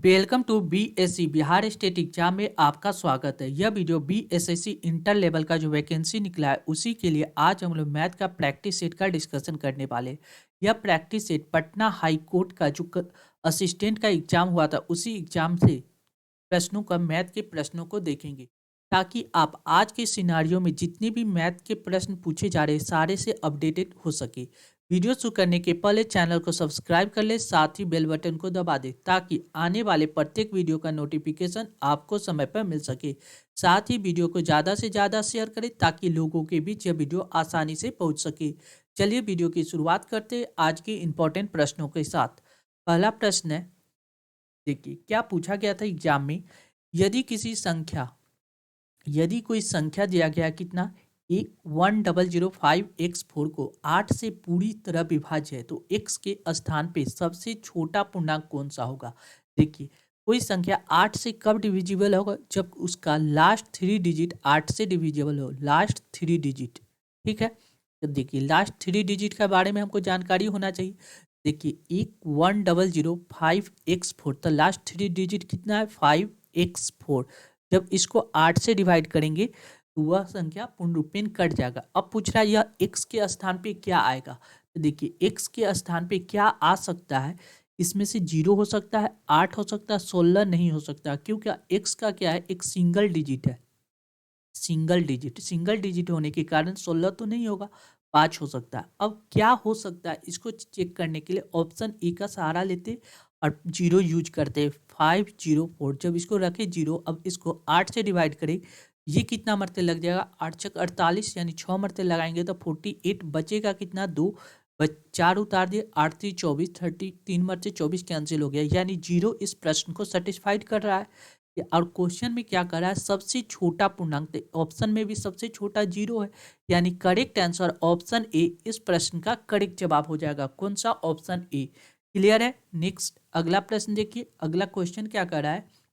Welcome to BSC Bihar state exam में आपका स्वागत है। यह वीडियो बीएसएससी इंटर लेवल का जो वैकेंसी निकला है उसी के लिए आज हम लोग मैथ का प्रैक्टिस सेट का डिस्कशन करने वाले हैं। यह practice set Patna high court का जो असिस्टेंट का एग्जाम हुआ था उसी एग्जाम से प्रश्नों का मैथ के प्रश्नों को देखेंगे ताकि आप आज के सिनारियों में जितने भी मैथ के प्रश्न पूछे जा रहे हैं सारे से अपडेटेड हो सके। वीडियो शुरू करने के पहले चैनल को सब्सक्राइब कर ले, साथ ही बेल बटन को दबा दे ताकि आने वाले प्रत्येक वीडियो का नोटिफिकेशन आपको समय पर मिल सके। साथ ही वीडियो को ज़्यादा से ज़्यादा शेयर करें ताकि लोगों के बीच यह वीडियो आसानी से पहुंच सके। चलिए वीडियो की शुरुआत करते हैं आज के इम्पोर्टेंट प्रश्नों के साथ। पहला प्रश्न है, देखिए क्या पूछा गया था एग्जाम में। यदि किसी संख्या यदि कोई संख्या दिया गया कितना एक 1005x4 को 8 से पूरी तरह विभाज्य है तो x के स्थान पे सबसे छोटा पूर्णांक कौन सा होगा। देखिए कोई संख्या 8 से कब डिविजिबल होगा, जब उसका लास्ट 3 डिजिट 8 से डिविजिबल हो, लास्ट 3 डिजिट। ठीक है, तो देखिए लास्ट 3 डिजिट के बारे में हमको जानकारी होना चाहिए। देखिए एक 1005x4 तो लास्ट 3 डिजिट कितना है 5x4। जब इसको 8 से डिवाइड करेंगे तो वह संख्या पूर्ण रूपेण कट जाएगा। अब पूछ रहा है यह x के स्थान पे क्या आएगा, तो देखिए x के स्थान पे क्या आ सकता है। इसमें से 0 हो सकता है, 8 हो सकता है, 16 नहीं हो सकता क्योंकि x का क्या है, एक सिंगल डिजिट है। सिंगल डिजिट होने के कारण 16 तो नहीं होगा, 5 हो सकता है। अब क्या हो सकता है इसको चेक करने के लिए ऑप्शन ए का सहारा लेते और 0 यूज करते। 504 जब इसको रखे 0, अब इसको 8 से डिवाइड करें, ये कितना मरते लग जाएगा 8 छक 48 यानी 6 मरते लगाएंगे तो 48 बचेगा कितना 2, 4 उतार दिए 8 3 24 30 3 मरते 24 कैंसिल हो गया यानी 0 इस प्रश्न को सेटिस्फाइड कर रहा है। और क्वेश्चन में क्या कर रहा है, सबसे छोटा पूर्णांक, ऑप्शन में भी सबसे छोटा 0 है यानी करेक्ट आंसर ऑप्शन ए इस प्रश्न का करेक्ट जवाब हो जाएगा। कौन सा, ऑप्शन ए। क्लियर है। नेक्स्ट अगला प्रश्न देखिए, अगला क्वेश्चन क्या कर रहा है,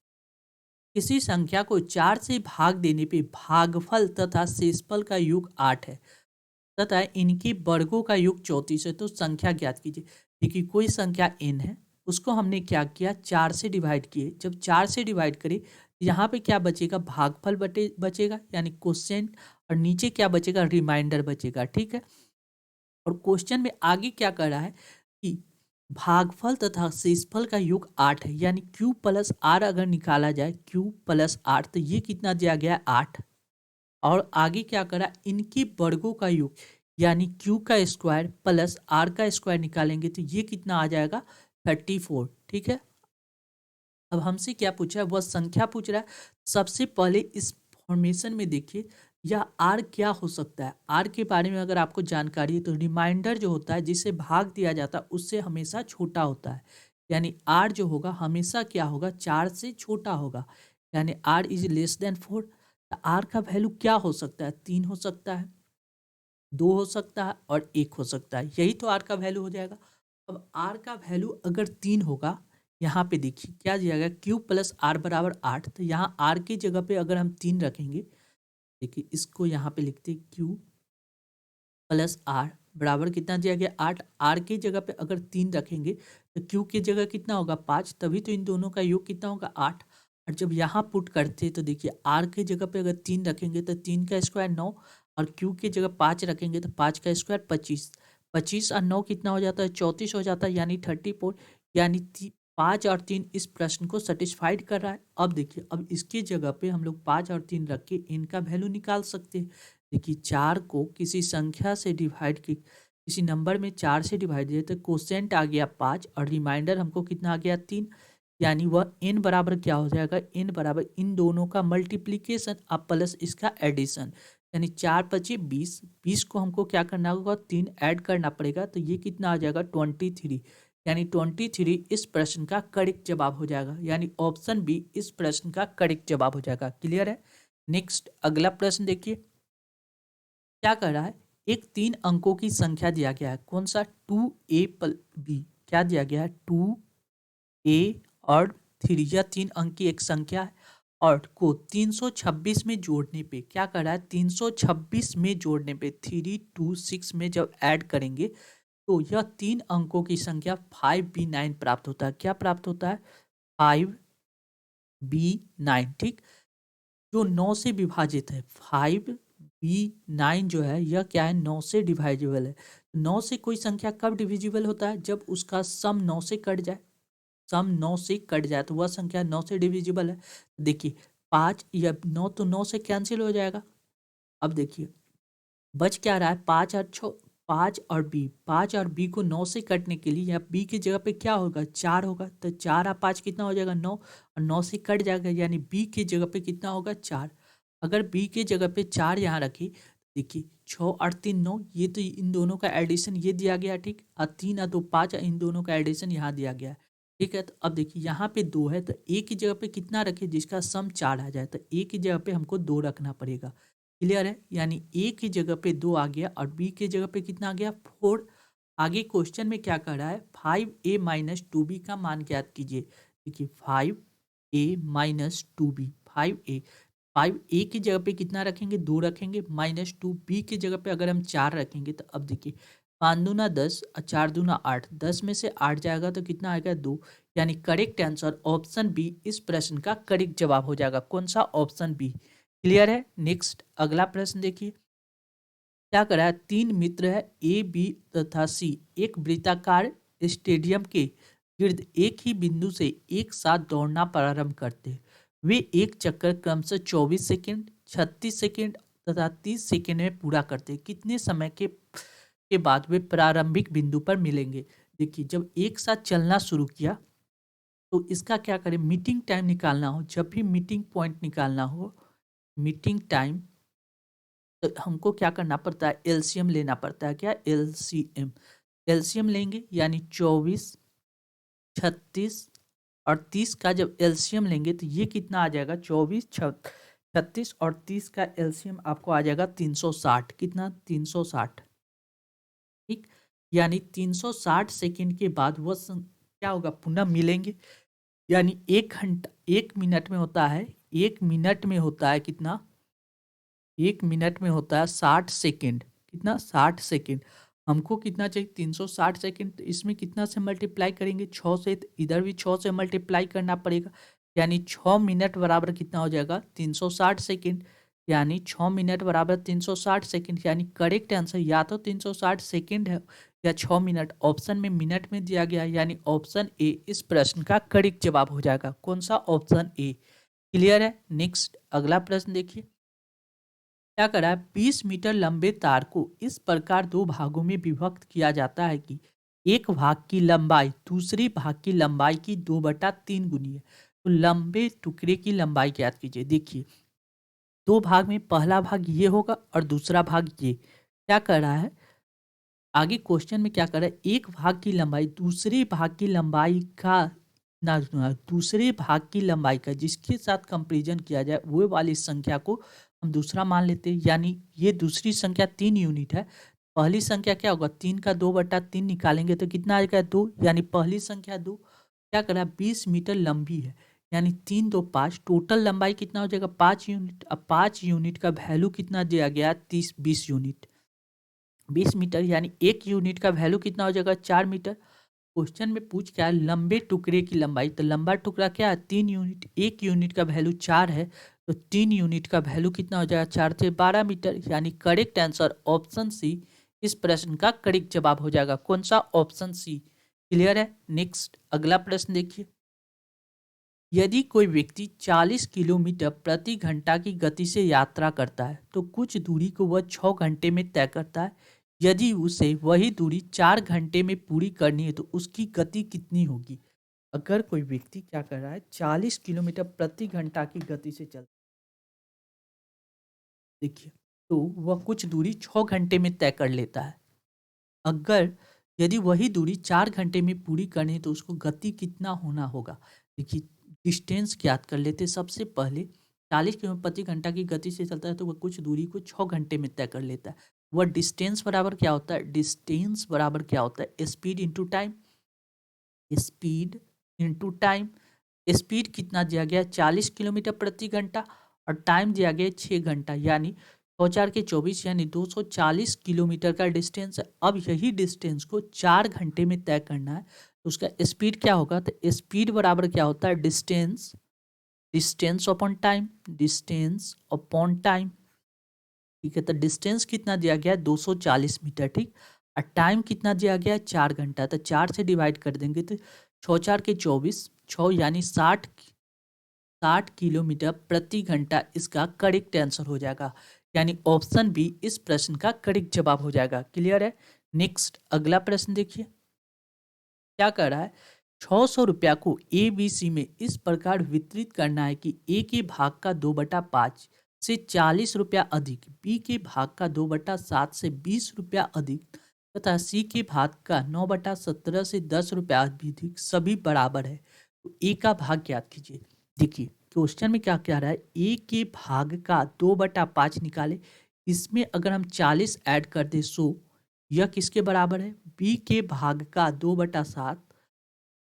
किसी संख्या को 4 से भाग देने पे भागफल तथा शेषफल का योग 8 है तथा इनके वर्गों का योग 34 है तो संख्या ज्ञात कीजिए। देखिए कोई संख्या n है, उसको हमने क्या किया 4 से डिवाइड किए। जब 4 से डिवाइड करें यहाँ पे क्या बचेगा, भागफल बचेगा यानी क्वोशिएंट, और नीचे क्या बचेगा, रिमाइंडर बचेगा। ठीक है, और क्वेश्चन में आगे क्या कर रहा है कि भागफल तथा शेषफल का योग 8 है यानी q प्लस आर अगर निकाला जाए q प्लस आर तो ये कितना दिया गया 8। और आगे क्या करा, इनके वर्गों का योग यानी q का स्क्वायर प्लस r का स्क्वायर निकालेंगे तो ये कितना आ जाएगा 34। ठीक है, अब हमसे क्या पूछा है, वह संख्या पूछ रहा है। सबसे पहले इस फॉर्मेशन में देखिए यह r क्या हो सकता है। r के बारे में अगर आपको जानकारी है तो रिमाइंडर जो होता है जिसे भाग दिया जाता है उससे हमेशा छोटा होता है यानी r जो होगा हमेशा क्या होगा 4 से छोटा होगा यानी r is less than 4। r का वैल्यू क्या हो सकता है, 3 हो सकता है, 2 हो सकता है और 1 हो सकता है, यही तो r का वैल्यू हो जाएगा। अब r का वैल्यू अगर 3 होगा, यहाँ पे देखिए क्या दिया गया q प्लस आर बराबर 8, तो यहाँ r की जगह पे अगर हम 3 रखेंगे, देखिए इसको यहाँ पे लिखते q प्लस आर बराबर कितना दिया गया 8, r की जगह पे अगर 3 रखेंगे तो q की जगह कितना होगा 5, तभी तो इन दोनों का योग कितना होगा 8। और जब यहाँ पुट करते तो देखिए r की जगह पे अगर 3 रखेंगे तो 3 का स्क्वायर 9, और q की जगह 5 रखेंगे तो 5 का स्क्वायर 25, 25 और 9 कितना हो जाता है 34 हो जाता है यानी 34। यानी 5 और 3 इस प्रश्न को सेटिस्फाइड कर रहा है। अब देखिए अब इसकी जगह पे हम लोग 5 और 3 रख के इनका वैल्यू निकाल सकते हैं। देखिए 4 को किसी संख्या से डिवाइड की, किसी नंबर में 4 से डिवाइड किया तो कोसेंट आ गया 5 और रिमाइंडर हमको कितना आ गया 3, यानी वह n बराबर क्या हो जाएगा, n बराबर इन दोनों का मल्टीप्लीकेशन अब प्लस इसका एडिशन यानी 4 पचे 20, 20 को हमको क्या करना होगा 3 ऐड करना पड़ेगा तो ये कितना आ जाएगा 23 यानी 23 इस प्रश्न का करेक्ट जवाब हो जाएगा यानी ऑप्शन बी इस प्रश्न का करेक्ट जवाब हो जाएगा। क्लियर है। नेक्स्ट अगला प्रश्न देखिए क्या कर रहा है, एक 3 अंकों की संख्या दिया गया है, कौन सा 2a प्लस बी, क्या दिया गया है 2a और 3, यह 3 अंक की एक संख्या है और को 326 में जोड़ने पे क्या कर रहा है, 326 में जोड़ने पे 326 में जब ऐड करेंगे तो यह 3 अंकों की संख्या 5b9 प्राप्त होता है। क्या प्राप्त होता है 5b9, ठीक। जो 9 से विभाजित है, 5b9 जो है यह क्या है, 9 से डिवाइजिबल है। 9 से कोई संख्या कब डिविजिबल होता है, जब उसका सम 9 से कट जाए। सम 9 से कट जाए तो वह संख्या 9 से डिविजिबल है। देखिए 5 या 9 तो 9 से कैंसिल हो जाएगा। अब देखिए बच क्या रहा है, 5 को 9 से कटने के लिए या बी की जगह पे क्या होगा, 4 होगा। तो 4 और 5 कितना हो जाएगा, 9, और 9 से कट जाएगा, यानी बी की जगह पे कितना होगा, 4। अगर बी की जगह पे 4 यहाँ रखी, देखिए 6 और 3 9, ये तो इन दोनों का एडिशन ये दिया गया, ठीक। और 3 और 2 5, इन दोनों का एडिशन यहाँ दिया गया है, ठीक है। तो अब देखिए यहाँ पे 2 है, तो ए की जगह पे कितना रखे जिसका सम 4 आ जाए, तो ए की जगह पे हमको 2 रखना पड़ेगा। क्लियर है, यानी ए की जगह पे 2 आ गया और बी की जगह पे कितना आ गया, 4। आगे क्वेश्चन में क्या कर रहा है, 5a-2b का मान ज्ञात कीजिए। देखिए 5a-2b, 5a की जगह पे कितना रखेंगे, 2 रखेंगे, -2b की जगह पे अगर हम 4 रखेंगे, तो अब देखिए 5 दूना 10 और 4 दूना 8, 10 में से 8 जाएगा तो कितना आएगा, 2। यानी करेक्ट आंसर ऑप्शन बी इस प्रश्न का करेक्ट जवाब हो जाएगा। कौन सा, ऑप्शन बी। क्लियर है। नेक्स्ट अगला प्रश्न देखिए क्या करा है, 3 मित्र है ए, बी तथा सी एक वृत्ताकार स्टेडियम के गिर्द एक ही बिंदु से एक साथ दौड़ना प्रारंभ करते हैं। वे एक चक्कर क्रमशः 24 सेकंड, 36 सेकंड तथा 30 सेकंड में पूरा करते हैं। कितने समय के बाद वे प्रारंभिक बिंदु पर मिलेंगे। देखिए जब एक साथ चलना शुरू किया तो इसका क्या करें, मीटिंग टाइम निकालना हो, जब भी मीटिंग पॉइंट निकालना हो, मीटिंग टाइम, तो हमको क्या करना पड़ता है, एलसीएम लेना पड़ता है। क्या, एलसीएम। एलसीएम लेंगे यानी 24, 36 और 30 का जब एलसीएम लेंगे तो ये कितना आ जाएगा, 24, 36 और 30 का एलसीएम आपको आ जाएगा 360। कितना, 360, ठीक। यानी 360 सेकंड के बाद वह क्या होगा, पुनः मिलेंगे। यानी 1 घंटा 1 मिनट में होता है, 1 मिनट में होता है कितना, 1 मिनट में होता है 60 सेकेंड। कितना, 60 सेकेंड। हमको कितना चाहिए, 360 सेकेंड। तो इसमें कितना से मल्टीप्लाई करेंगे, 6 से। तो इधर भी 6 से मल्टीप्लाई करना पड़ेगा, यानी 6 मिनट बराबर कितना हो जाएगा, 360 सेकेंड। यानी 6 मिनट बराबर 360 सेकेंड, यानी करेक्ट आंसर या तो 360 सेकेंड है या 6 मिनट। ऑप्शन में मिनट में दिया गया है, यानी ऑप्शन ए इस प्रश्न का करेक्ट जवाब हो जाएगा। कौन सा, ऑप्शन ए। क्लियर है। नेक्स्ट अगला प्रश्न देखिए क्या करा है, 20 मीटर लंबे तार को इस प्रकार 2 भागों में विभक्त किया जाता है कि एक भाग की लंबाई दूसरी भाग की लंबाई की 2/3 गुनी है। तो लंबे टुकड़े की लंबाई ज्ञात कीजिए। देखिए 2 भाग में पहला भाग ये होगा और दूसरा भाग ये। क्या कर रहा है, आगे क्वेश्चन में क्या कर रहा है, एक भाग की लंबाई दूसरे भाग की लंबाई का ना, दूसरे भाग की लंबाई का जिसके साथ कंपेरिजन किया जाए वो वाली संख्या को हम दूसरा मान लेते हैं। यानी ये दूसरी संख्या 3 यूनिट है, पहली संख्या क्या होगा, 3 का 2/3 निकालेंगे तो कितना आएगा, 2। यानी पहली संख्या 2। क्या करा, 20 मीटर लंबी है, यानी 3 2 5, टोटल लंबाई कितना हो जाएगा, 5 यूनिट। अब 5 यूनिट का वैल्यू कितना दिया गया, 20 यूनिट। 20 मीटर यानी 1 यूनिट का वैल्यू कितना हो जाएगा, 4 मीटर। क्वेश्चन में पूछ क्या है, लंबे टुकड़े की लंबाई। तो लंबा टुकड़ा क्या है, 3 यूनिट। 1 यूनिट का वैल्यू 4 है, तो 3 यूनिट का वैल्यू कितना हो जाएगा, 4 से 12 मीटर। यानी करेक्ट आंसर ऑप्शन सी इस प्रश्न का करेक्ट जवाब हो जाएगा। कौन सा, ऑप्शन सी। क्लियर है। नेक्स्ट अगला प्रश्न देखिए, यदि कोई व्यक्ति 40 किलोमीटर प्रति घंटा की गति से यात्रा करता है तो कुछ दूरी को वह 6 घंटे में तय करता है। यदि उसे वही दूरी 4 घंटे में पूरी करनी है तो उसकी गति कितनी होगी। अगर कोई व्यक्ति क्या कर रहा है, 40 किलोमीटर प्रति घंटा की गति से चलता है, देखिए तो वह कुछ दूरी 6 घंटे में तय कर लेता है। अगर यदि वही दूरी 4 घंटे में पूरी करनी है तो उसको गति कितना होना होगा। देखिए डिस्टेंस ज्ञात कर लेते। सबसे पहले 40 किलोमीटर प्रति घंटा की गति से चलता है तो वह कुछ दूरी को 6 घंटे में तय कर लेता है। वह डिस्टेंस बराबर क्या होता है, डिस्टेंस बराबर क्या होता है, speed into time. Speed into time. Speed कितना दिया गया है, 40 किलोमीटर प्रति घंटा, और टाइम दिया गया है 6 घंटा। यानी 4 के 24 यानी 240 किलोमीटर का डिस्टेंस है। अब यही डिस्टेंस को 4 घंटे में तय करना है तो उसका स्पीड क्या होगा, तो स्पीड बराबर क्या होता है, distance, distance upon time, distance upon time. ठीक है, तो डिस्टेंस कितना दिया गया है, 240 मीटर। ठीक, और टाइम कितना दिया गया है, 4 घंटा। तो 4 से डिवाइड कर देंगे तो 6×4 = 24, 6 यानी 60 किलोमीटर प्रति घंटा इसका करेक्ट आंसर हो जाएगा। यानी ऑप्शन बी इस प्रश्न का करेक्ट जवाब हो जाएगा। क्लियर है। नेक्स्ट अगला प्रश्न देखिए क्या कर रहा है, 600 रुपया को ए बी सी में इस प्रकार वितरित करना है कि ए के भाग का 2/5 से 40 रुपया अधिक, बी के भाग का 2/7 से 20 रुपया अधिक तथा सी के भाग का 9/17 से 10 रुपया अधिक सभी बराबर है, तो ए का भाग ज्ञात कीजिए। देखिए क्वेश्चन में क्या कह रहा है, ए के भाग का 2/5 निकाले, इसमें अगर हम 40 ऐड कर दे 100, यह किसके बराबर है, बी के भाग का 2/7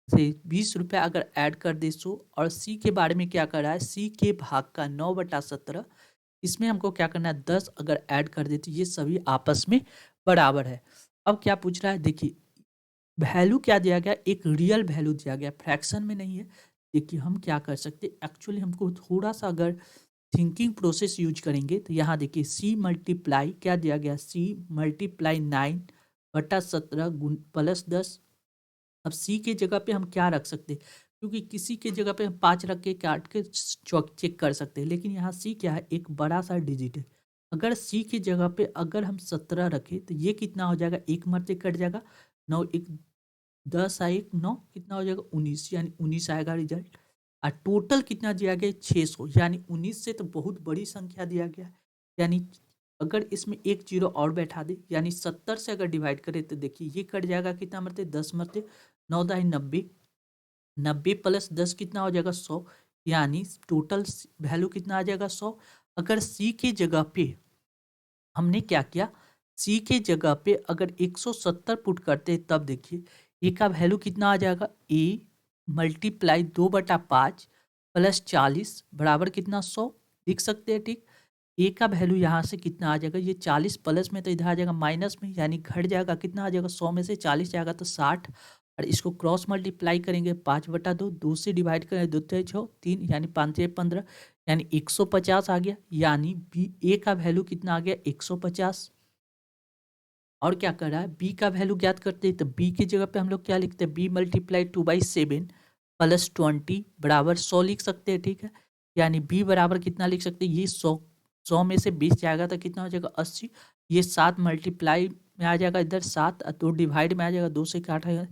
से 20 रुपया अगर ऐड कर दे 100, और सी के बारे में क्या कर रहा है, सी के भाग का 9/17, इसमें हमको क्या करना है 10 अगर ऐड कर दे तो ये सभी आपस में बराबर है। अब क्या पूछ रहा है, देखिए वैल्यू क्या दिया गया, एक रियल वैल्यू दिया गया, फ्रैक्शन में नहीं है। देखिए हम क्या कर सकते, एक्चुअली हमको थोड़ा सा अगर थिंकिंग प्रोसेस यूज करेंगे तो यहाँ देखिए सी मल्टीप्लाई क्या दिया गया, सी मल्टीप्लाई 9/17 +10। अब सी के जगह पे हम क्या रख सकते, क्योंकि किसी के जगह पे हम 5 रख के काट के चेक कर सकते हैं, लेकिन यहाँ सी क्या है, एक बड़ा सा डिजिट है। अगर सी की जगह पे अगर हम 17 रखें तो ये कितना हो जाएगा, एक मरते कट जाएगा, 9 एक 10 आ 1 9 कितना हो जाएगा 19, यानी 19 आएगा रिजल्ट। और टोटल कितना दिया गया 600, यानी 19 से तो बहुत बड़ी संख्या दिया गया है। यानी अगर इसमें एक जीरो और बैठा दे, यानी 70 से अगर डिवाइड करें तो देखिए ये कट जाएगा, कितना मरते 10 मरते 9 दाई 90, 90 + 10 कितना हो जाएगा 100, यानी टोटल वैल्यू कितना आ जाएगा 100। अगर सी की जगह पे हमने क्या किया, सी के जगह पे अगर 170 पुट करते तब देखिए ए का वैल्यू कितना आ जाएगा, ए मल्टीप्लाई 2/5 + 40 बराबर कितना 100 लिख सकते हैं। ठीक, ए का वैल्यू यहाँ से कितना आ जाएगा, ये 40 प्लस में तो इधर आ जाएगा माइनस में, यानी घट जाएगा, कितना आ जाएगा 100 में से 40 जाएगा तो 60, और इसको क्रॉस मल्टीप्लाई करेंगे 5/2, 2 से डिवाइड करें 2 × 6 3, यानी 5 × 15, यानी 150 आ गया। यानी बी ए का वैल्यू कितना आ गया 150। और क्या कर रहा है, बी का वैल्यू ज्ञात करते हैं तो बी की जगह पे हम लोग क्या लिखते हैं, बी मल्टीप्लाई 2/7 + 20 बराबर 100 लिख सकते हैं। ठीक है, यानी बी बराबर कितना लिख सकते हैं, ये 100 में से 20 जाएगा तो कितना हो जाएगा 80, ये 7 मल्टीप्लाई में आ जाएगा इधर 7, और 2 डिवाइड में आ जाएगा, 2 से काटा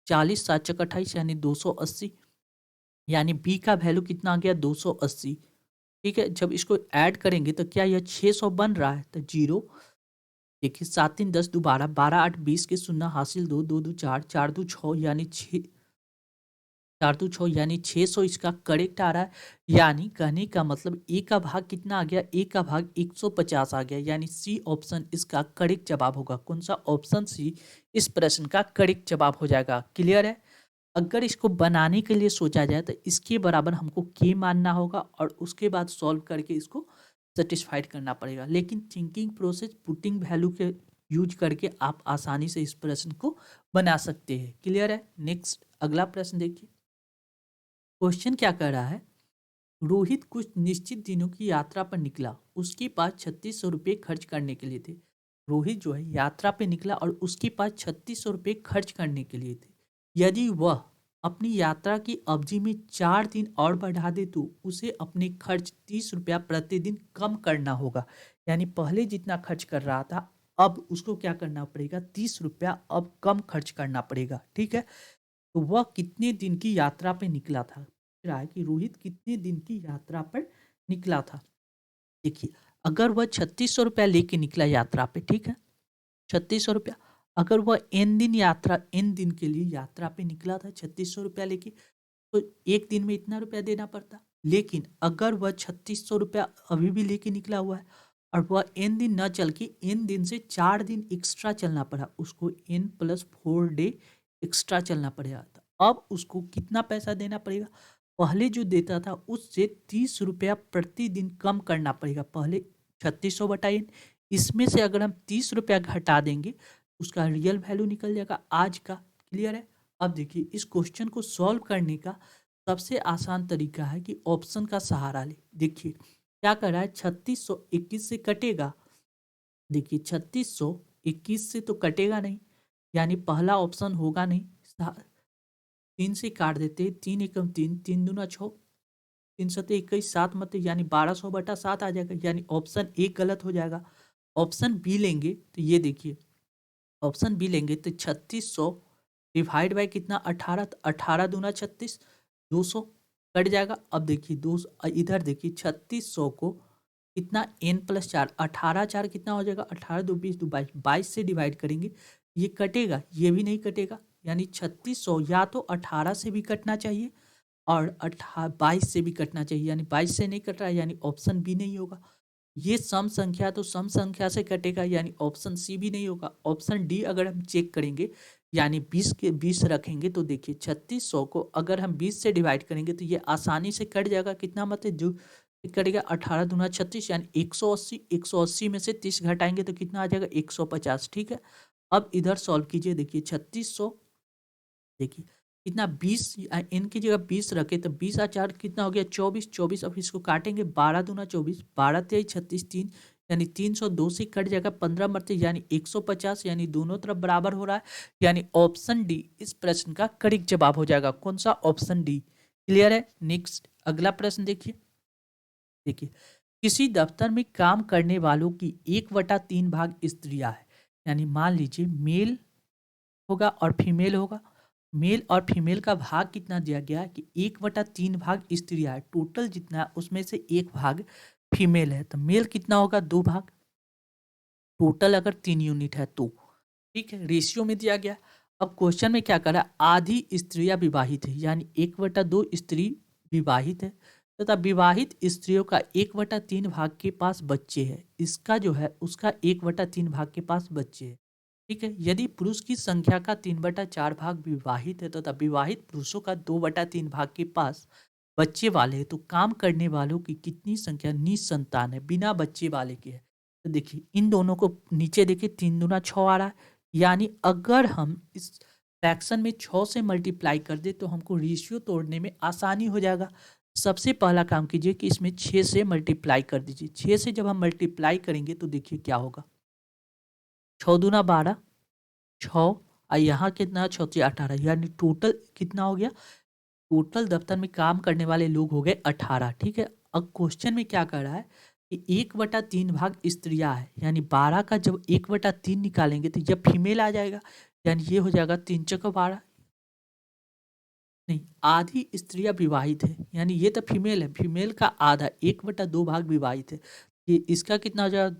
40, 7 × 28 यानी 280, यानी बी का वैल्यू कितना आ गया 280। ठीक है, जब इसको ऐड करेंगे तो क्या यह 600 बन रहा है, तो जीरो, देखिए 7 3 10 2 12, 12 8 20 के शून्य हासिल 2, 2 2 4, 4 2 6 यानी 6, 4 2 6 यानी 600 इसका करेक्ट आ रहा है। यानी कहने का मतलब ए का भाग कितना आ गया, ए का भाग 150 आ गया, यानी सी ऑप्शन इसका करेक्ट जवाब होगा। कौन सा, ऑप्शन सी इस प्रश्न का करेक्ट जवाब हो जाएगा। क्लियर है। अगर इसको बनाने के लिए सोचा जाए तो इसके बराबर हमको के मानना होगा और उसके बाद सॉल्व करके इसको सेटिस्फाइड करना पड़ेगा, लेकिन थिंकिंग प्रोसेस पुटिंग वैल्यू के यूज करके आप आसानी से इस प्रश्न को बना सकते हैं। क्लियर है। नेक्स्ट अगला प्रश्न देखिए, क्वेश्चन क्या कर रहा है, रोहित कुछ निश्चित दिनों की यात्रा पर निकला, उसके पास 3600 रुपये खर्च करने के लिए थे। रोहित जो है यात्रा पे निकला और उसके पास 3600 रुपये खर्च करने के लिए थे। यदि वह अपनी यात्रा की अवधि में 4 दिन और बढ़ा दे तो उसे अपने खर्च 30 रुपया प्रतिदिन कम करना होगा। यानी पहले जितना खर्च कर रहा था अब उसको क्या करना पड़ेगा, 30 रुपया अब कम खर्च करना पड़ेगा। ठीक है, तो वह कितने दिन की यात्रा पे निकला था, रहा है कि रोहित कितने दिन की यात्रा पर निकला था। देखिए अगर वह 3600 रुपया लेके निकला यात्रा पे, ठीक है 3600 रुपया, अगर वह एन दिन के लिए यात्रा पे निकला था 3600 रुपया लेके, तो एक दिन में इतना रुपया देना पड़ता। लेकिन अगर वह 3600 रुपया अभी भी लेके निकला हुआ है और वह एन दिन न चल के एन दिन से 4 दिन एक्स्ट्रा चलना पड़ा, उसको n + 4 डे एक्स्ट्रा चलना पड़ेगा, तो अब उसको कितना पैसा देना पड़ेगा, पहले जो देता था उससे 30 रुपया प्रतिदिन कम करना पड़ेगा। पहले 3600/n, इसमें से अगर हम 30 रुपया घटा देंगे उसका रियल वैल्यू निकल जाएगा आज का। क्लियर है। अब देखिए इस क्वेश्चन को सॉल्व करने का सबसे आसान तरीका है कि ऑप्शन का सहारा ले। देखिए क्या कर रहा है, 3621 से कटेगा। देखिए 3621 से तो कटेगा नहीं, यानी पहला ऑप्शन होगा नहीं। 3 से काट देते, 3 एकम 3, 3 दूना 6, 3 सते 21, 7 मत यानी 1200/7 आ जाएगा, यानी ऑप्शन ए गलत हो जाएगा। ऑप्शन बी लेंगे तो ये देखिए, ऑप्शन बी लेंगे तो 3600 डिवाइड बाय कितना 18, तो 18 दूना 36, 200 कट जाएगा। अब देखिए दो इधर देखिए 3600 को कितना n+4, 18 4 कितना हो जाएगा, 18 2 20 2 22, 22 से डिवाइड करेंगे, ये कटेगा, ये भी नहीं कटेगा, यानी 3600 या तो 18 से भी कटना चाहिए और 22 से भी कटना चाहिए, यानी 22 से नहीं कट रहा है, यानी ऑप्शन बी नहीं होगा। ये सम संख्या तो सम संख्या से कटेगा, यानी ऑप्शन सी भी नहीं होगा। ऑप्शन डी अगर हम चेक करेंगे, यानी 20 के 20 रखेंगे तो देखिए 3600 को अगर हम 20 से डिवाइड करेंगे तो ये आसानी से कट जाएगा। कितना मतलब जो कटेगा, 18 दूना 36, यानी 180, 180 में से 30 घटाएंगे तो कितना आ जाएगा, 150। ठीक है, अब इधर सॉल्व कीजिए। देखिए 3600, देखिए कितना 20, इनकी जगह 20 रखे तो 20 और 4 कितना हो गया, 24, 24। अब इसको काटेंगे, 12 दूना 24, 12 तेईस 36, 3 यानी 302 से कट जाएगा, 15 मरते यानी 150, यानी दोनों तरफ बराबर हो रहा है, यानी ऑप्शन डी इस प्रश्न का करेक्ट जवाब हो जाएगा। कौन सा, ऑप्शन डी। क्लियर है। नेक्स्ट अगला प्रश्न देखिए। देखिए किसी दफ्तर में काम करने वालों की 1/3 भाग स्त्रियां है, यानी मान लीजिए मेल होगा और फीमेल होगा। मेल और फीमेल का भाग कितना दिया गया है कि 1/3 भाग स्त्रियां है, टोटल जितना है उसमें से एक भाग फीमेल है, तो मेल कितना होगा, 2 भाग, टोटल अगर 3 यूनिट है तो। ठीक है, रेशियो में दिया गया। अब क्वेश्चन में क्या करा, आधी स्त्रियां विवाहित है, यानी 1/2 स्त्री विवाहित है तथा विवाहित स्त्रियों का 1/3 भाग के पास बच्चे हैं। इसका जो है उसका 1/3 भाग के पास बच्चे हैं। ठीक है, यदि पुरुष की संख्या का 3/4 भाग विवाहित है तथा विवाहित पुरुषों का 2/3 भाग के पास बच्चे वाले हैं, तो काम करने वालों की कितनी संख्या निसंतान है, बिना बच्चे वाले के है। तो देखिए इन दोनों को नीचे देखिए, 3 दूना 6 आ रहा है, यानी अगर हम इस फ्रैक्शन में 6 से मल्टीप्लाई कर दे तो हमको रेशियो तोड़ने में आसानी हो जाएगा। सबसे पहला काम कीजिए कि इसमें 6 से मल्टीप्लाई कर दीजिए। 6 से जब हम मल्टीप्लाई करेंगे तो देखिए क्या होगा, 6 दूना 12, 6 और यहाँ कितना, 6 18, यानी टोटल कितना हो गया, टोटल दफ्तर में काम करने वाले लोग हो गए 18। ठीक है, अब क्वेश्चन में क्या कर रहा है कि 1/3 भाग स्त्रियां है, यानी 12 का जब 1/3 निकालेंगे तो जब फीमेल आ जाएगा, यानी ये हो जाएगा 3 चौका 12, नहीं आधी स्त्रियां विवाहित है, यानी ये तो फीमेल है, फीमेल का आधा 1/2 भाग विवाहित है, ये इसका कितना हो जाएगा,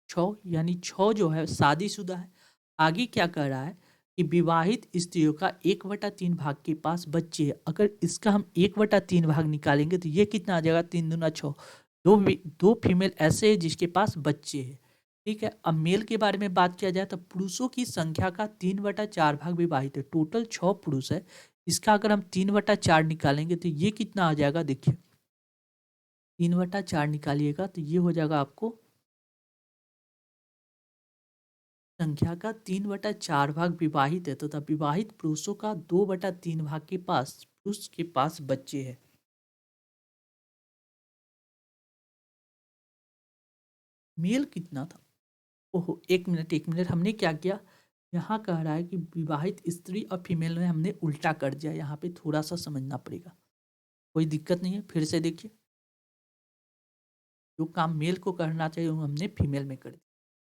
6, यानी 6 जो है शादीशुदा है। आगे क्या कर रहा है कि विवाहित स्त्रियों का 1/3 भाग के पास बच्चे हैं, अगर इसका हम 1/3 भाग निकालेंगे तो ये कितना आ जाएगा, 3 दूना 6, दो फीमेल ऐसे हैं जिसके पास बच्चे हैं। ठीक है, अब मेल के बारे में बात किया जाए तो पुरुषों की संख्या का 3/4 भाग विवाहित है, टोटल 6 पुरुष है, इसका अगर हम 3/4 निकालेंगे तो ये कितना आ जाएगा, देखिए 3/4 निकालिएगा तो ये हो जाएगा आपको संख्या का 3/4 भाग विवाहित है तथा विवाहित पुरुषों का 2/3 भाग के पास पुरुष के पास बच्चे हैं। मेल कितना था, ओहो एक मिनट एक मिनट, हमने क्या किया, यहाँ कह रहा है कि विवाहित स्त्री और फीमेल में हमने उल्टा कर दिया, यहाँ पे थोड़ा सा समझना पड़ेगा। कोई दिक्कत नहीं है, फिर से देखिए, जो काम मेल को करना चाहिए वो हमने फीमेल में कर दिया।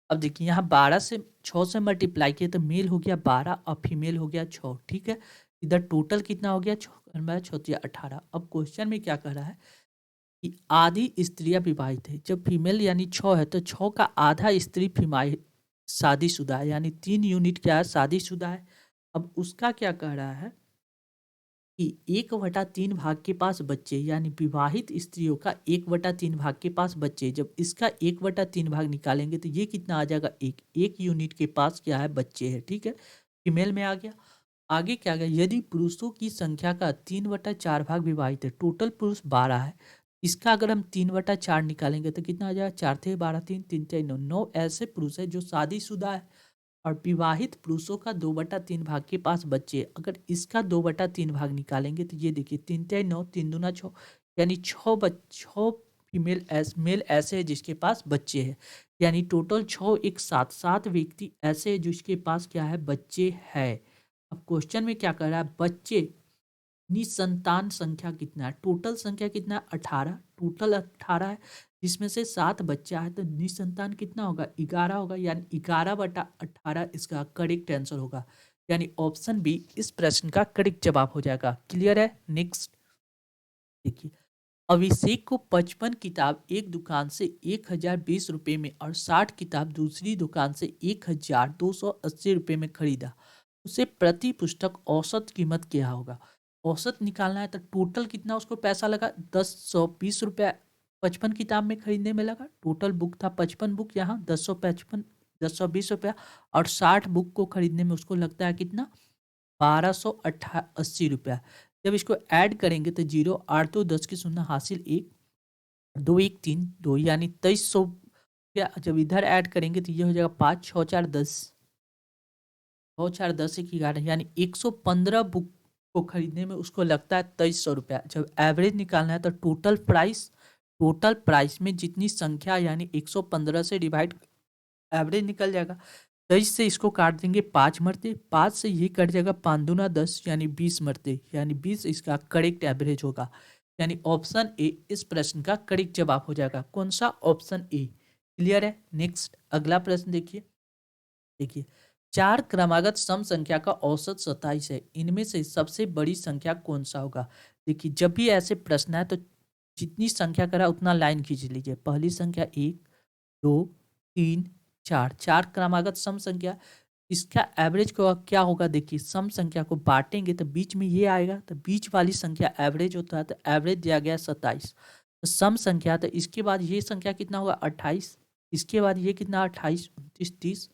अब देखिए यहाँ 12 से 6 से मल्टीप्लाई किया तो मेल हो गया 12 और फीमेल हो गया 6। ठीक है, इधर टोटल कितना हो गया, 6 18। अब क्वेश्चन में क्या कह रहा है कि आधी स्त्रियां विवाहित है, जब फीमेल यानी 6 है तो 6 का आधा स्त्री फीमाई शादीशुदा है, यानी 3 यूनिट क्या है, शादीशुदा है। अब उसका क्या कह रहा है कि 1/3 भाग के पास बच्चे, यानी विवाहित स्त्रियों का 1/3 भाग के पास बच्चे, जब इसका 1/3 भाग निकालेंगे तो ये कितना आ जाएगा, एक यूनिट के पास क्या है, बच्चे है। ठीक है, फीमेल में आ गया। आगे क्या गया, यदि पुरुषों की संख्या का 3/4 भाग विवाहित है, टोटल पुरुष 12 है, इसका अगर हम 3/4 निकालेंगे तो कितना आ जाएगा, 4 थे 12, 3 3 4 9, 9 ऐसे पुरुष है जो शादीशुदा है। और विवाहित पुरुषों का 2/3 भाग के पास बच्चे हैं। अगर इसका 2/3 भाग निकालेंगे तो ये देखिए 3×3 9, 3×2 6, यानी 6 मेल ऐसे हैं जिसके पास बच्चे हैं। यानी टोटल 6 एक साथ 7 व्यक्ति ऐसे हैं जिसके पास क्या है, बच्चे हैं। अब क्वेश्चन में क्या कर रहा है, बच्चे निसंतान संख्या कितना है, टोटल संख्या कितना है, 18, टोटल 18 है, जिसमें से 7 बच्चा है, तो निसंतान कितना होगा, 11 होगा, यानी 11/18 इसका करेक्ट आंसर होगा। यानी ऑप्शन बी इस प्रश्न का करेक्ट जवाब हो जाएगा। क्लियर है। नेक्स्ट देखिए, अभिषेक को 55 किताब एक दुकान से 1020 रुपये में और 60 किताब दूसरी दुकान से 1280 रुपये में खरीदा। उसे प्रति पुस्तक औसत कीमत क्या होगा। औसत निकालना है तो टोटल कितना उसको पैसा लगा, 1020 रुपया 55 किताब में खरीदने में लगा। टोटल बुक था 55 बुक, यहाँ 1020 रुपया, और 60 बुक को खरीदने में उसको लगता है कितना, 1280 रुपया। जब इसको ऐड करेंगे तो 0 8 2 10 की शून्य हासिल 1 2 1 3 2, यानी 2300। जब इधर ऐड करेंगे तो ये हो जाएगा 5 6 4 10, 6 4 10 1 11, यानी 115 बुक को खरीदने में उसको लगता है 2300 रुपया। जब एवरेज निकालना है तो टोटल प्राइस में जितनी संख्या यानी 115 से डिवाइड एवरेज निकल जाएगा। 23 से इसको काट देंगे 5 मरते, 5 से ये कट जाएगा 5 दूना 10, यानी 20 मरते, यानी 20 इसका करेक्ट एवरेज होगा। यानी ऑप्शन ए इस प्रश्न का करेक्ट जवाब हो जाएगा। कौन सा, ऑप्शन ए। क्लियर है। नेक्स्ट अगला प्रश्न देखिए। देखिए, 4 क्रमागत सम संख्या का औसत 27 है, इनमें से सबसे बड़ी संख्या कौन सा होगा। देखिए, जब भी ऐसे प्रश्न है तो जितनी संख्या करा उतना लाइन खींच लीजिए। पहली संख्या 1 2 3 4, 4 क्रमागत सम संख्या, इसका एवरेज को क्या होगा। देखिए, सम संख्या को बांटेंगे तो बीच में ये आएगा, तो बीच वाली संख्या एवरेज होता है, तो एवरेज दिया गया 27। तो सम संख्या, तो इसके बाद ये संख्या कितना होगा, 28, इसके बाद ये कितना, 28 29 30।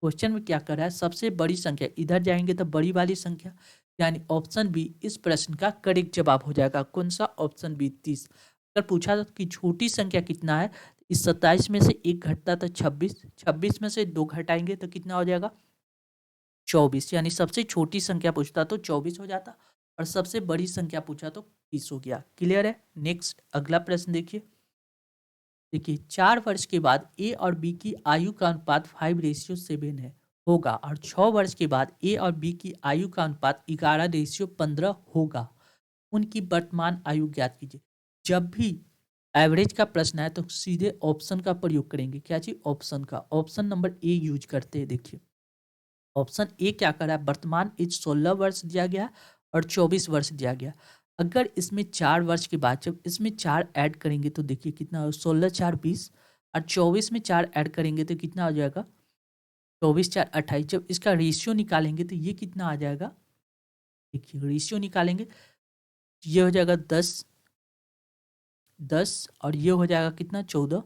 क्वेश्चन में क्या कर रहा है, सबसे बड़ी संख्या, इधर जाएंगे तो बड़ी वाली संख्या, यानी ऑप्शन बी इस प्रश्न का करेक्ट जवाब हो जाएगा। कौन सा, ऑप्शन बी 30। अगर पूछा था कि छोटी संख्या कितना है, इस 27 में से एक घटता था 26, 26 में से 2 घटाएंगे तो कितना हो जाएगा, 24, यानी सबसे छोटी संख्या पूछता तो 24 हो जाता, और सबसे बड़ी संख्या पूछा तो 30 हो गया। क्लियर है। नेक्स्ट अगला प्रश्न देखिए। देखिए, 4 वर्ष के बाद ए और बी की आयु का अनुपात 5:7 है होगा, और 6 वर्ष के बाद ए और बी की आयु का अनुपात 11:15 होगा। उनकी वर्तमान आयु ज्ञात कीजिए। जब भी एवरेज का प्रश्न है तो सीधे ऑप्शन का प्रयोग करेंगे। क्या चीज, ऑप्शन का, ऑप्शन नंबर ए यूज करते हैं। देखिए, ऑप्शन ए क्या कर रहा है, वर्तमान एज 16 वर्ष दिया गया और 24 वर्ष दिया गया। अगर इसमें 4 वर्ष के बाद जब इसमें 4 ऐड करेंगे तो देखिए कितना हो, 16 4 20, और 24 में 4 ऐड करेंगे तो कितना हो जाएगा, 24 4 28। जब इसका रेशियो निकालेंगे तो ये कितना आ जाएगा, देखिए रेशियो निकालेंगे, ये हो जाएगा 10 10, और ये हो जाएगा कितना, 14,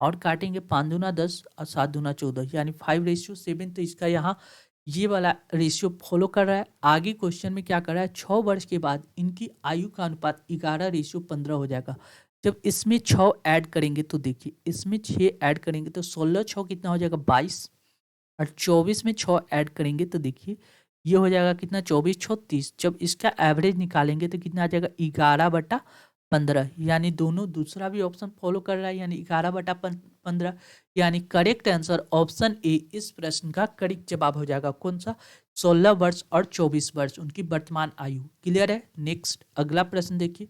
और काटेंगे 5 दूना 10 और 7 दूना 14, यानी 5:7। तो इसका यहाँ ये वाला रेशियो फॉलो कर रहा है। आगे क्वेश्चन में क्या कर रहा है, 6 वर्ष के बाद इनकी आयु का अनुपात 11:15 हो जाएगा। जब इसमें 6 ऐड करेंगे तो देखिए, इसमें 6 ऐड करेंगे तो 16 6 कितना हो जाएगा, 22, और 24 में 6 ऐड करेंगे तो देखिए ये हो जाएगा कितना, 24 6 30। जब इसका एवरेज निकालेंगे तो कितना आ जाएगा, 11/15, यानी दोनों दूसरा भी ऑप्शन फॉलो कर रहा है, यानी 11/15, यानी करेक्ट आंसर ऑप्शन ए इस प्रश्न का करेक्ट जवाब हो जाएगा। कौन सा, 16 वर्ष और 24 वर्ष उनकी वर्तमान आयु। क्लियर है। नेक्स्ट अगला प्रश्न देखिए।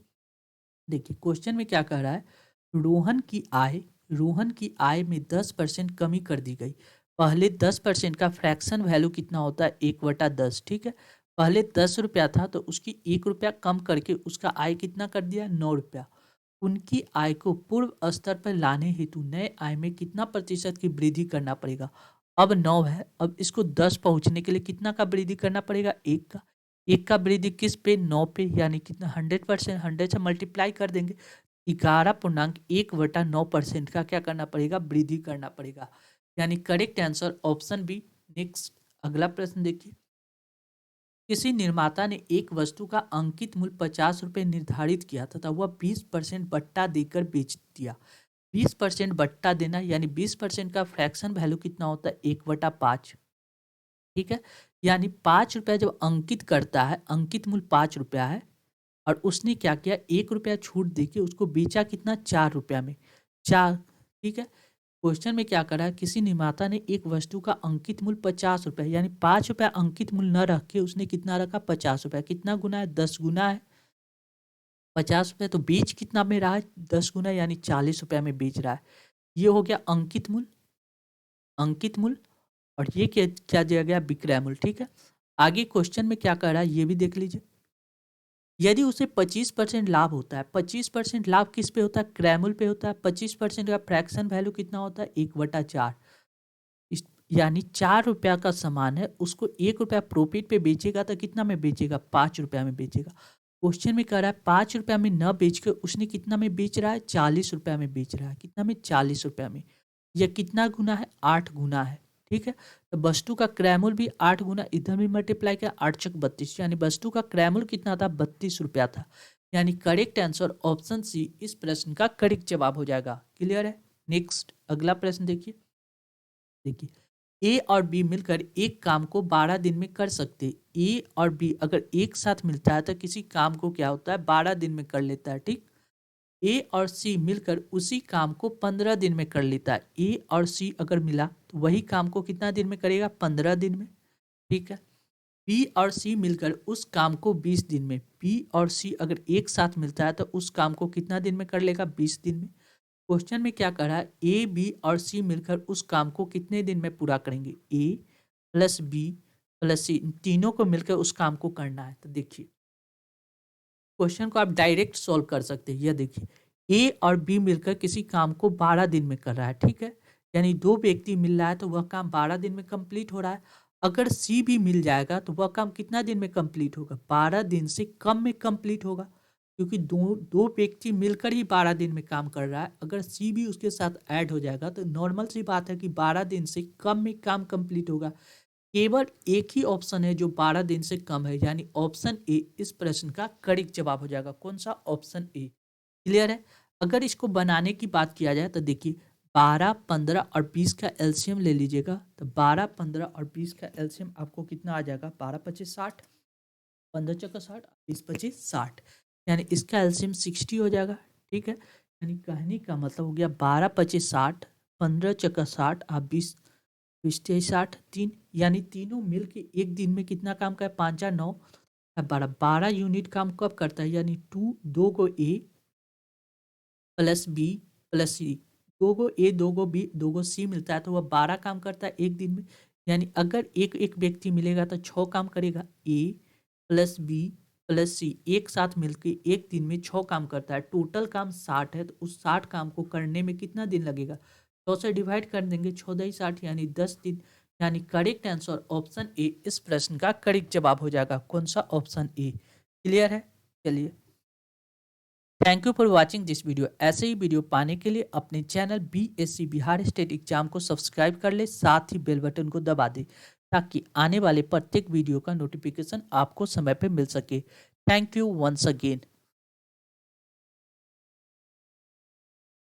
देखिए, क्वेश्चन में क्या कह रहा है, रोहन की आय रोहन की आय में 10% कमी कर दी गई। पहले 10% का फ्रैक्शन वैल्यू कितना होता है, 1/10। ठीक है, पहले 10 रुपया था तो उसकी 1 रुपया कम करके उसका आय कितना कर दिया, 9 रुपया। उनकी आय को पूर्व स्तर पर लाने हेतु नए आय में कितना प्रतिशत की वृद्धि करना पड़ेगा। अब 9 है, अब इसको 10 पहुंचने के लिए कितना का वृद्धि करना पड़ेगा, 1 का। 1 का वृद्धि किस पे, 9 पे, यानी कितना, 100%, 100 से मल्टीप्लाई कर देंगे। 11.1/9% का क्या करना पड़ेगा, वृद्धि करना पड़ेगा, यानी correct answer option B. Next अगला प्रश्न देखिए। किसी निर्माता ने एक वस्तु का अंकित मूल्य 50 रुपये निर्धारित किया तथा वह 20% बट्टा देकर बेच दिया। 20% बट्टा देना यानी 20% का फ्रैक्शन वैल्यू कितना होता है, 1/5। ठीक है। यानी 5 रुपया जब अंकित करता है, अंकित मूल्य 5 रुपया है और उसने क्या किया, 1 रुपया छूट देके उसको बेचा कितना, 4 रुपया में, 4। ठीक है। क्वेश्चन में क्या करा है, किसी निर्माता ने एक वस्तु का अंकित मूल्य 50 रुपया, यानी 5 रुपया अंकित मूल्य न रख के उसने कितना रखा, 50 रुपया। कितना गुना है, 10 गुना है। 50 रुपये तो बेच कितना में रहा है, 10 गुना, यानी 40 रुपया में बेच रहा है। ये हो गया अंकित मूल्य, अंकित मूल्य। और ये क्या क्या दिया गया, विक्रय मूल्य। ठीक है। आगे क्वेश्चन में क्या कर रहा है ये भी देख लीजिए। यदि उसे 25% लाभ होता है, 25% लाभ किस पे होता है, क्रय मूल्य पे होता है। 25% का फ्रैक्शन वैल्यू कितना होता है, 1/4। यानी 4 रुपया का सामान है, उसको 1 रुपया प्रॉफिट पे बेचेगा तो कितना में बेचेगा, 5 रुपया में बेचेगा। क्वेश्चन में कह रहा है 5 रुपया में न बेच के उसने कितना में बेच रहा है, 40 रुपया में बेच रहा है। कितना में, 40 रुपया में। यह कितना गुना है, 8 गुना है। ठीक है। तो वस्तु का क्रय मूल्य भी 8 गुना, इधर भी मल्टीप्लाई किया, 8 चक 32, यानी वस्तु का क्रय मूल्य कितना था, 32 रुपया था। यानी करेक्ट आंसर ऑप्शन सी इस प्रश्न का करेक्ट जवाब हो जाएगा। क्लियर है। नेक्स्ट अगला प्रश्न देखिए। देखिए, ए और बी मिलकर एक काम को 12 दिन में कर सकते। ए और बी अगर एक साथ मिलता है तो किसी काम को क्या होता है, 12 दिन में कर लेता है। ठीक। ए और सी मिलकर उसी काम को 15 दिन में कर लेता है। ए और सी अगर मिला तो वही काम को कितना दिन में करेगा, 15 दिन में। ठीक है। बी और सी मिलकर उस काम को 20 दिन में। बी और सी अगर एक साथ मिलता है तो उस काम को कितना दिन में कर लेगा, 20 दिन में। क्वेश्चन में क्या कर रहा है, ए बी और सी मिलकर उस काम को कितने दिन में पूरा करेंगे, ए प्लस बी प्लस सी, तीनों को मिलकर उस काम को करना है। तो देखिए क्वेश्चन को आप डायरेक्ट सॉल्व कर सकते हैं। यह देखिए, ए और बी मिलकर किसी काम को 12 दिन में कर रहा है। ठीक है। यानी दो व्यक्ति मिल रहा है तो वह काम 12 दिन में कंप्लीट हो रहा है। अगर सी भी मिल जाएगा तो वह काम कितना दिन में कंप्लीट होगा, 12 दिन से कम में कंप्लीट होगा, क्योंकि दो दो व्यक्ति मिलकर ही 12 दिन में काम कर रहा है। अगर सी भी उसके साथ ऐड हो जाएगा तो नॉर्मल सी बात है कि 12 दिन से कम में काम कंप्लीट होगा। केवल एक ही ऑप्शन है जो 12 दिन से कम है, यानी ऑप्शन ए इस प्रश्न का करेक्ट जवाब हो जाएगा। कौन सा, ऑप्शन ए। क्लियर है। अगर इसको बनाने की बात किया जाए तो देखिए 12, 15 और 20 का एलसीएम ले लीजिएगा तो 12, 15 और 20 का एलसीएम आपको कितना आ जाएगा, 12 25 60, 15 चौका 60, 20 25 60, यानी इसका एलसीएम 60 हो जाएगा। ठीक है। यानी कहने का मतलब हो गया 12 25 60, 15 चौका 60 और 20 20 60, 3, यानी तीनों मिल के एक दिन में कितना काम का है, 5 4 9 12, 12 यूनिट काम कब करता है, यानी दो को ए प्लस बी प्लस सी, दो को ए दो को बी दो को सी मिलता है तो वह 12 काम करता है एक दिन में। यानी अगर एक एक व्यक्ति मिलेगा तो 6 काम करेगा, ए प्लस बी प्लस सी एक साथ मिलकर एक दिन में 6 काम करता है। टोटल काम 60 है तो उस 60 काम को करने में कितना दिन लगेगा, 100 से डिवाइड कर देंगे, 14 60 यानी 10 दिन। यानी करेक्ट आंसर ऑप्शन ए इस प्रश्न का करेक्ट जवाब हो जाएगा। कौन सा, ऑप्शन ए। क्लियर है। चलिए, thank you for watching this video. ऐसे ही वीडियो पाने के लिए अपने channel BSc Bihar state exam को सब्सक्राइब कर ले, साथ ही बेल बटन को दबा दे ताकि आने वाले प्रत्येक वीडियो का नोटिफिकेशन आपको समय पे मिल सके। Thank you once again.